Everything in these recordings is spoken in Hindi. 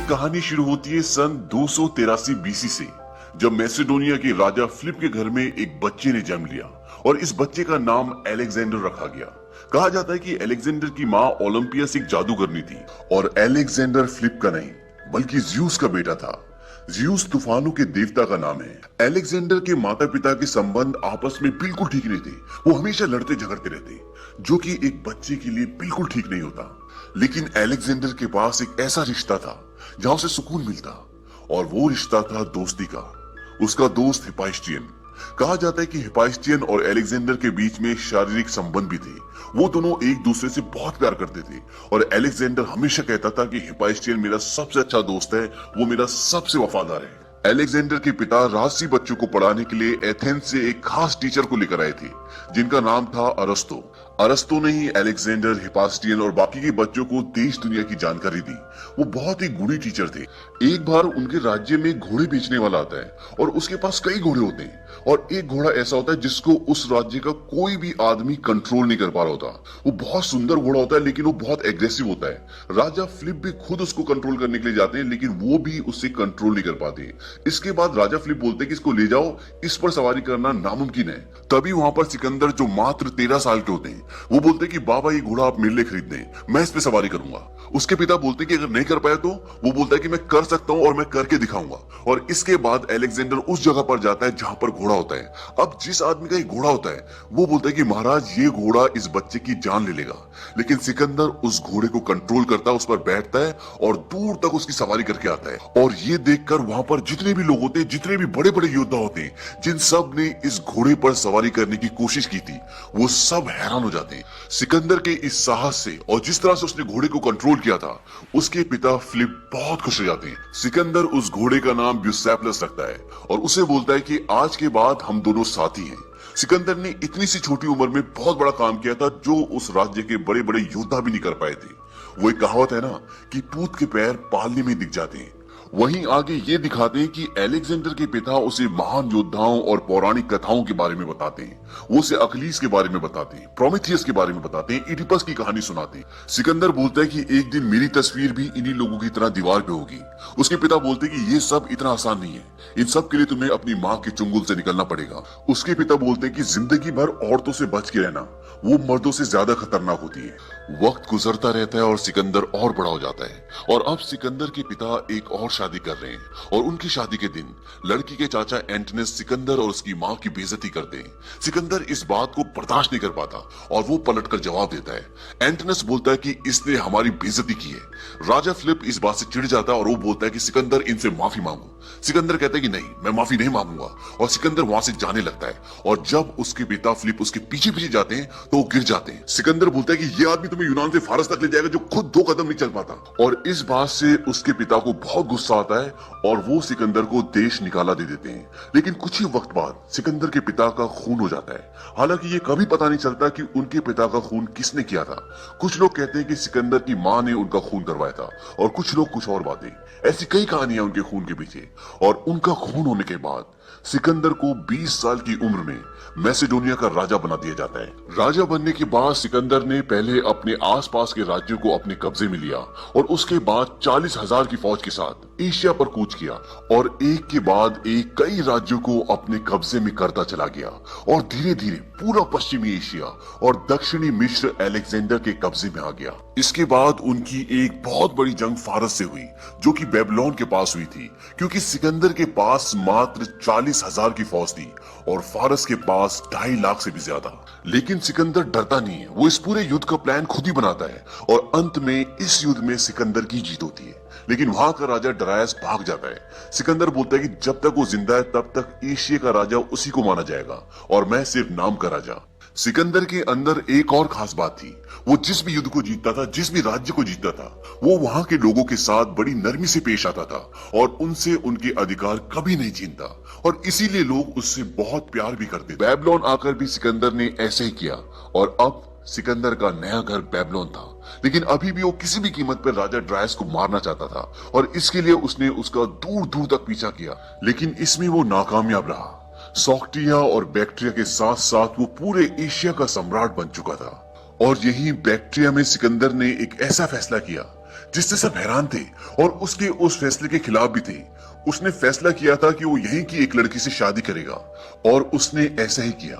कहानी शुरू होती है सन 283 बीसी से, जब मैसेडोनिया के राजा फिलिप के घर में एक बच्चे ने जन्म लिया और इस बच्चे का नाम अलेक्जेंडर रखा गया। कहा जाता है कि अलेक्जेंडर की माँ ओलंपियस एक जादूगरनी थी और अलेक्जेंडर फिलिप का नहीं बल्कि ज्यूस का बेटा था। ज्यूस तूफानों के देवता का नाम है। अलेक्जेंडर के माता पिता के संबंध आपस में बिल्कुल ठीक नहीं थे। वो हमेशा लड़ते झगड़ते रहते, जो कि एक बच्चे के लिए बिल्कुल ठीक नहीं होता। लेकिन अलेक्जेंडर के पास एक ऐसा रिश्ता था जहां उसे सुकून मिलता, और वो रिश्ता था दोस्ती का। उसका दोस्त हिपाइस्टियन। कहा जाता है कि हिपाइस्टियन और अलेक्जेंडर के बीच में शारीरिक संबंध भी थे। वो दोनों एक दूसरे से बहुत प्यार करते थे और अलेक्जेंडर हमेशा कहता था कि हिपाइस्टियन मेरा सबसे अच्छा दोस्त है, वो मेरा सबसे वफादार है। अलेक्जेंडर के पिता राजसी बच्चों को पढ़ाने के लिए एथेंस से एक खास टीचर को लेकर आए थे, जिनका नाम था अरस्तु। अरस्तु ने ही अलेक्जेंडर, हिपास्टियन और बाकी के बच्चों को देश दुनिया की जानकारी दी। वो बहुत ही गुणी टीचर थे। एक बार उनके राज्य में घोड़े बेचने वाला आता है और उसके पास कई घोड़े होते हैं, और एक घोड़ा ऐसा होता है जिसको उस राज्य का कोई भी आदमी कंट्रोल नहीं कर पा रहा होता। वो बहुत सुंदर घोड़ा होता है लेकिन वो बहुत एग्रेसिव होता है। राजा फिलिप भी खुद उसको कंट्रोल करने के लिए जाते हैं, लेकिन वो भी उससे कंट्रोल नहीं कर पाते। इसके बाद राजा फिलिप बोलते हैं कि इसको ले जाओ, इस पर सवारी करना नामुमकिन है। तभी वहां पर सिकंदर, जो मात्र 13 साल के होते हैं, वो बोलते हैं कि बाबा ये घोड़ा आप मेरे लिए खरीद दें, मैं इस पे सवारी करूंगा। उसके पिता बोलते हैं कि अगर नहीं कर पाया तो वो बोलता है कि मैं कर सकता हूं और मैं करके दिखाऊंगा। और इसके बाद अलेक्जेंडर उस जगह पर जाता है जहां पर घोड़ा होता है। अब जिस आदमी का ये घोड़ा होता है वो बोलता है कि महाराज ये घोड़ा इस बच्चे की जान ले लेगा, लेकिन सिकंदर उस घोड़े को कंट्रोल करता है, उस पर बैठता है और दूर तक उसकी सवारी करके आता है। और ये देखकर वहां पर जितने भी लोग होते हैं, जितने भी बड़े बड़े योद्धा होते हैं, जिन सब ने इस घोड़े पर सवारी करने की कोशिश की थी, वो सब हैरान हो जाते हैं सिकंदर के इस साहस से। और जिस तरह से उसने घोड़े को कंट्रोल किया था, उसके पिता फिलिप बहुत खुश हो जाते हैं। सिकंदर उस घोड़े का नाम ब्यूसेप्लस रखता है और उसे बोलता है कि आज के बाद हम दोनों साथी हैं। सिकंदर ने इतनी सी छोटी उम्र में बहुत बड़ा काम किया था जो उस राज्य के बड़े बड़े योद्धा भी नहीं कर पाए थे। वो एक कहावत है ना कि पूत के पैर पालने में दिख जाते हैं। वहीं आगे ये दिखाते हैं कि अलेक्जेंडर के पिता उसे महान योद्धाओं और पौराणिक कथाओं के बारे में बताते हैं। वो उसे अखिलीस के बारे में बताते हैं, प्रोमेथियस के बारे में बताते हैं, इडिपस की कहानी सुनाते हैं। सिकंदर बोलता है कि एक दिन मेरी तस्वीर भी इन्हीं लोगों की तरह दीवार पे होगी। उसके पिता बोलते हैं कि ये सब इतना आसान नहीं है, इन सब के लिए तुम्हें अपनी माँ के चुंगल से निकलना पड़ेगा। उसके पिता बोलते हैं कि जिंदगी भर औरतों से बच के रहना, वो मर्दों से ज्यादा खतरनाक होती है। वक्त गुजरता रहता है और सिकंदर और बड़ा हो जाता है, और अब सिकंदर के पिता एक और शादी कर रहे हैं। और उनकी शादी के दिन लड़की के चाचा एंटनस सिकंदर और उसकी माँ की बेइज्जती करते हैं। सिकंदर इस बात को बर्दाश्त नहीं कर पाता और वो पलटकर जवाब देता है। एंटनस बोलता है कि इसने हमारी बेइज्जती की है। राजा फिलिप इस बात से चिढ़ जाता है और वो बोलता है कि सिकंदर इनसे माफी मांगो। सिकंदर कहता है कि नहीं, मैं माफी नहीं मांगूंगा, और सिकंदर वहां से जाने लगता है। और जब उसके पिता फिलिप उसके पीछे पीछे जाते हैं तो वो गिर जाते हैं। सिकंदर बोलता है कि ये आदमी तुम्हें यूनान से फारस तक ले जाएगा जो खुद 2 कदम नहीं चल पाता। और इस बात से उसके पिता को बहुत गुस्सा आता है और वो सिकंदर को देश निकाला दे देते हैं। लेकिन कुछ ही वक्त बाद सिकंदर के पिता का खून हो जाता है। हालांकि ये कभी पता नहीं चलता कि उनके पिता का खून किसने किया था। कुछ लोग कहते हैं कि सिकंदर की माँ ने उनका खून करवाया था, और कुछ लोग कुछ और बातें। ऐसी कई कहानियां उनके खून के पीछे। और उनका खून होने के बाद सिकंदर को 20 साल की उम्र में मैसेडोनिया का राजा बना दिया जाता है। राजा बनने के बाद सिकंदर ने पहले अपने आसपास के राज्यों को अपने कब्जे में लिया और उसके बाद 40,000 की फौज के साथ एशिया पर कूच किया और एक के बाद एक कई राज्यों को अपने कब्जे में करता चला गया। और धीरे धीरे पूरा पश्चिमी एशिया और दक्षिणी मिस्र अलेक्जेंडर के कब्जे में आ गया। इसके बाद उनकी एक बहुत बड़ी जंग फारस से हुई, जो कि बेबीलोन के पास हुई थी, क्योंकि सिकंदर के पास मात्र 40,000 की फौज थी और फारस के पास 2.5 लाख से भी ज्यादा। लेकिन सिकंदर डरता नहीं है, वो इस पूरे युद्ध का प्लान खुद ही बनाता है और अंत में इस युद्ध में सिकंदर की जीत होती है। लेकिन वहां का राजा डरायस भाग जाता है। सिकंदर बोलता है कि जब तक वो जिंदा है तब तक एशिया का राजा उसी को माना जाएगा और मैं सिर्फ नाम का राजा। सिकंदर के अंदर एक और खास बात थी। वो जिस भी युद्ध को जीतता था, जिस भी राज्य को जीतता था, वो वहां के लोगों के साथ बड़ी नरमी से पेश आता था और उनसे उनके अधिकार कभी नहीं छीनता, और इसीलिए लोग उससे बहुत प्यार भी करते थे। बेबीलोन आकर भी सिकंदर ने ऐसे ही किया और अब सिकंदर का नया घर बेबीलोन था। लेकिन अभी भी वो किसी भी कीमत पर राजा ड्रायस को मारना चाहता था और इसके लिए उसने उसका दूर दूर तक पीछा किया, लेकिन इसमें वो नाकामयाब रहा। सॉक्ट्रिया और बैक्ट्रिया के साथ साथ वो पूरे एशिया का सम्राट बन चुका था। और यही बैक्ट्रिया में सिकंदर ने एक ऐसा फैसला किया जिससे सब हैरान थे और उसके उस फैसले के खिलाफ भी थे। उसने फैसला किया था कि वो यहीं की एक लड़की से शादी करेगा और उसने ऐसा ही किया।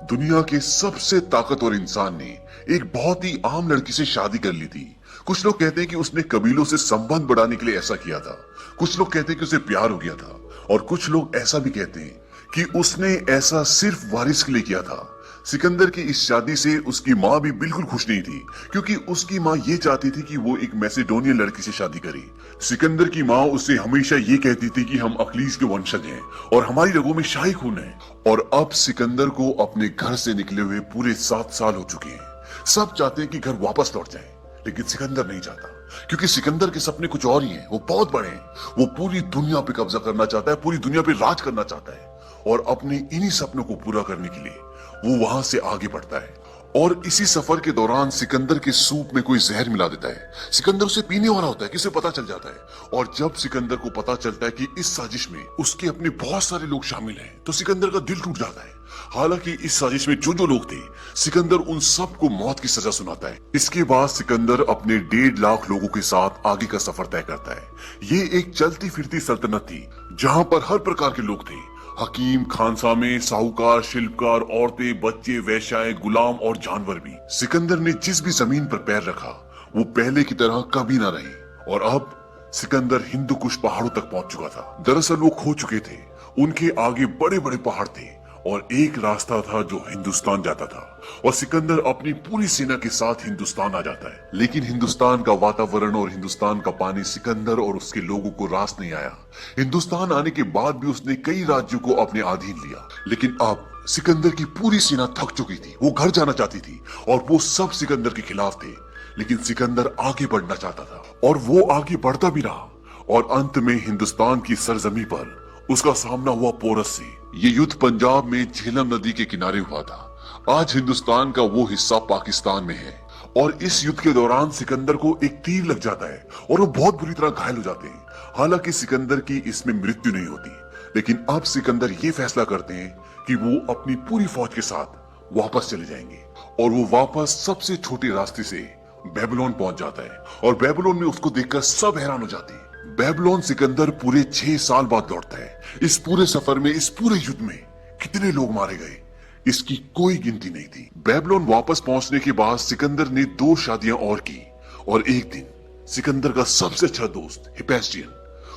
दुनिया के सबसे ताकतवर इंसान ने एक बहुत ही आम लड़की से शादी कर ली थी। कुछ लोग कहते हैं कि उसने कबीलों से संबंध बढ़ाने के लिए ऐसा किया था, कुछ लोग कहते हैं कि उसे प्यार हो गया था, और कुछ लोग ऐसा भी कहते हैं कि उसने ऐसा सिर्फ वारिस के लिए किया था। सिकंदर की इस शादी से उसकी माँ भी बिल्कुल खुश नहीं थी, क्योंकि उसकी माँ ये चाहती थी कि वो एक मैसेडोनियन लड़की से शादी करे। सिकंदर की माँ उससे हमेशा ये कहती थी कि हम अखलीस के वंशज हैं और हमारी रगों में शाही खून है। और अब सिकंदर को अपने घर से निकले हुए पूरे 7 साल हो चुके हैं। सब चाहते हैं कि घर वापस लौट जाए, लेकिन सिकंदर नहीं चाहता, क्योंकि सिकंदर के सपने कुछ और ही हैं। वो बहुत बड़े हैं। वो पूरी दुनिया पे कब्जा करना चाहता है, पूरी दुनिया पे राज करना चाहता है, और अपने इन्हीं सपनों को पूरा करने के लिए वो वहां से आगे बढ़ता है। और इसी सफर के दौरान सिकंदर के सूप में कोई जहर मिला देता है। सिकंदर उसे पीने वाला होता है कि उसे पता चल जाता है, और जब सिकंदर को पता चलता है कि इस साजिश में उसके अपने बहुत सारे लोग शामिल हैं, तो सिकंदर का दिल टूट जाता है। हालांकि इस साजिश में जो जो लोग थे, सिकंदर उन सबको मौत की सजा सुनाता है। इसके बाद सिकंदर अपने 1.5 लाख लोगों के साथ आगे का सफर तय करता है। ये एक चलती फिरती सल्तनत थी जहां पर हर प्रकार के लोग थे। हकीम, खानसामे, साहूकार, शिल्पकार, औरतें, बच्चे, वैश्याएं, गुलाम और जानवर भी। सिकंदर ने जिस भी जमीन पर पैर रखा वो पहले की तरह कभी ना रही। और अब सिकंदर हिंदू कुश पहाड़ों तक पहुंच चुका था। दरअसल वो खो चुके थे। उनके आगे बड़े बड़े पहाड़ थे और एक रास्ता था जो हिंदुस्तान जाता था, और सिकंदर अपनी पूरी सेना के साथ हिंदुस्तान आ जाता है। लेकिन हिंदुस्तान का वातावरण और हिंदुस्तान का पानी सिकंदर और उसके लोगों को रास नहीं आया। हिंदुस्तान आने के बाद भी उसने कई राज्यों को अपने अधीन लिया, लेकिन अब सिकंदर की पूरी सेना थक चुकी थी। वो घर जाना चाहती थी और वो सब सिकंदर के खिलाफ थे। लेकिन सिकंदर आगे बढ़ना चाहता था और वो आगे बढ़ता भी रहा, और अंत में हिंदुस्तान की सरजमी पर उसका सामना हुआ पोरस से। ये युद्ध पंजाब में झेलम नदी के किनारे हुआ था। आज हिंदुस्तान का वो हिस्सा पाकिस्तान में है, और इस युद्ध के दौरान सिकंदर को एक तीर लग जाता है और वो बहुत बुरी तरह घायल हो जाते हैं। हालांकि सिकंदर की इसमें मृत्यु नहीं होती, लेकिन अब सिकंदर ये फैसला करते हैं कि वो अपनी पूरी फौज के साथ वापस चले जाएंगे, और वो वापस सबसे छोटे रास्ते से बेबीलोन पहुंच जाता है। और बेबीलोन में उसको देखकर सब हैरान हो जाते हैं। बेबीलोन सिकंदर पूरे 6 साल बाद लौटता है। इस पूरे सफर में, इस पूरे युद्ध में कितने लोग मारे गए, इसकी कोई गिनती नहीं थी। बेबीलोन वापस पहुंचने के बाद सिकंदर ने 2 शादियां और की, और एक दिन सिकंदर का सबसे अच्छा दोस्त हिपैस्टियन,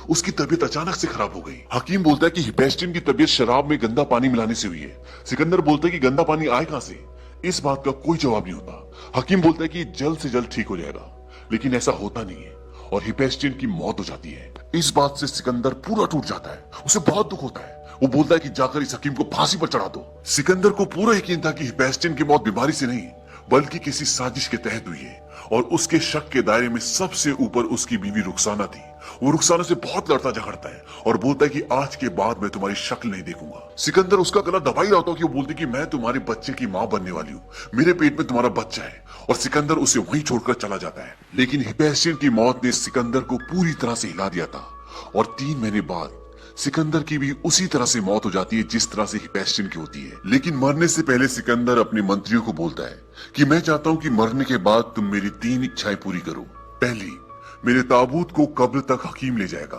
उसकी तबीयत अचानक से खराब हो गई। हकीम बोलता है कि हिपैस्टियन की तबीयत शराब में गंदा पानी मिलाने से हुई है। सिकंदर बोलता है कि गंदा पानी आए कहां से? इस बात का कोई जवाब नहीं होता। हकीम बोलता है कि जल्द से जल्द ठीक हो जाएगा, लेकिन ऐसा होता नहीं है और हिपैस्टियन की मौत हो जाती है। इस बात से सिकंदर पूरा टूट जाता है। उसे बहुत दुख होता है। वो बोलता है कि जाकर इस हकीम को फांसी पर चढ़ा दो। सिकंदर को पूरा यकीन था कि हिपैस्टियन की मौत बीमारी से नहीं, बल्कि किसी साजिश के तहत हुई है, और उसके शक के दायरे में सबसे ऊपर उसकी बीवी रुखसाना थी। वो रुखसाना से बहुत लड़ता झगड़ता है और बोलता है कि आज के बाद मैं तुम्हारी शक्ल नहीं देखूंगा। सिकंदर उसका गला दबा ही रहता है कि वो बोलती कि मैं तुम्हारे बच्चे की मां बनने वाली हूँ, मेरे पेट में तुम्हारा बच्चा है, और सिकंदर उसे वहीं छोड़कर चला जाता है। लेकिन हिपैस्टियन की मौत ने सिकंदर को पूरी तरह से हिला दिया था, और 3 महीने बाद सिकंदर की भी उसी तरह से मौत हो जाती है जिस तरह से हिपैस्टियन की होती है। लेकिन मरने से पहले सिकंदर अपने मंत्रियों को बोलता है कि मैं चाहता हूं कि मरने के बाद तुम मेरी 3 इच्छाएं पूरी करो। पहली, मेरे ताबूत को कब्र तक हकीम ले जाएगा,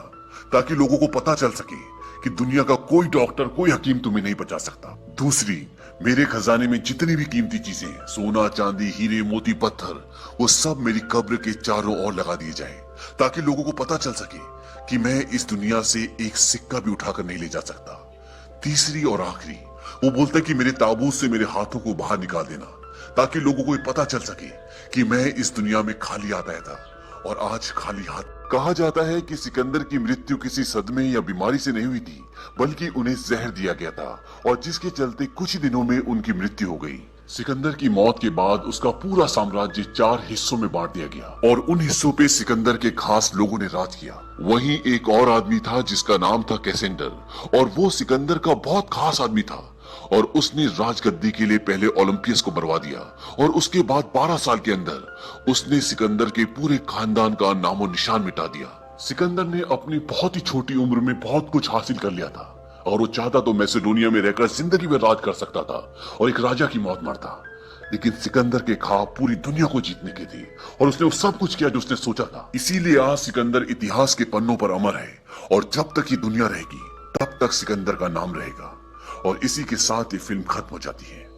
ताकि लोगों को पता चल सके कि दुनिया का कोई डॉक्टर, कोई हकीम तुम्हें नहीं बचा सकता। दूसरी, मेरे खजाने में जितनी भी कीमती चीजें, सोना, चांदी, हीरे, मोती, पत्थर, वो सब मेरी कब्र के चारों ओर लगा दिए जाए, ताकि लोगों को पता चल सके कि मैं इस दुनिया से एक सिक्का भी उठाकर नहीं ले जा सकता। तीसरी और आखिरी, वो बोलता है कि मेरे ताबूत से मेरे हाथों को बाहर निकाल देना, ताकि लोगों को पता चल सके कि मैं इस दुनिया में खाली हाथ आया था और आज खाली हाथ। कहा जाता है कि सिकंदर की मृत्यु किसी सदमे या बीमारी से नहीं हुई थी, बल्कि उन्हें जहर दिया गया था, और जिसके चलते कुछ ही दिनों में उनकी मृत्यु हो गई। सिकंदर की मौत के बाद उसका पूरा साम्राज्य 4 हिस्सों में बांट दिया गया, और उन हिस्सों पे सिकंदर के खास लोगों ने राज किया। वहीं एक और आदमी था जिसका नाम था कैसेंडर, और वो सिकंदर का बहुत खास आदमी था, और उसने राजगद्दी के लिए पहले ओलंपियस को मरवा दिया, और उसके बाद 12 साल के अंदर उसने सिकंदर के पूरे खानदान का नामो निशान मिटा दिया। सिकंदर ने अपनी बहुत ही छोटी उम्र में बहुत कुछ हासिल कर लिया था, और वो चाहता तो मैसेडोनिया में रहकर जिंदगी में राज कर सकता था और एक राजा की मौत मरता। लेकिन सिकंदर के ख्वाब पूरी दुनिया को जीतने के थे और उसने वो सब कुछ किया जो उसने सोचा था। इसीलिए आज सिकंदर इतिहास के पन्नों पर अमर है और जब तक ये दुनिया रहेगी तब तक सिकंदर का नाम रहेगा। और इसी के साथ ये फिल्म खत्म हो जाती है।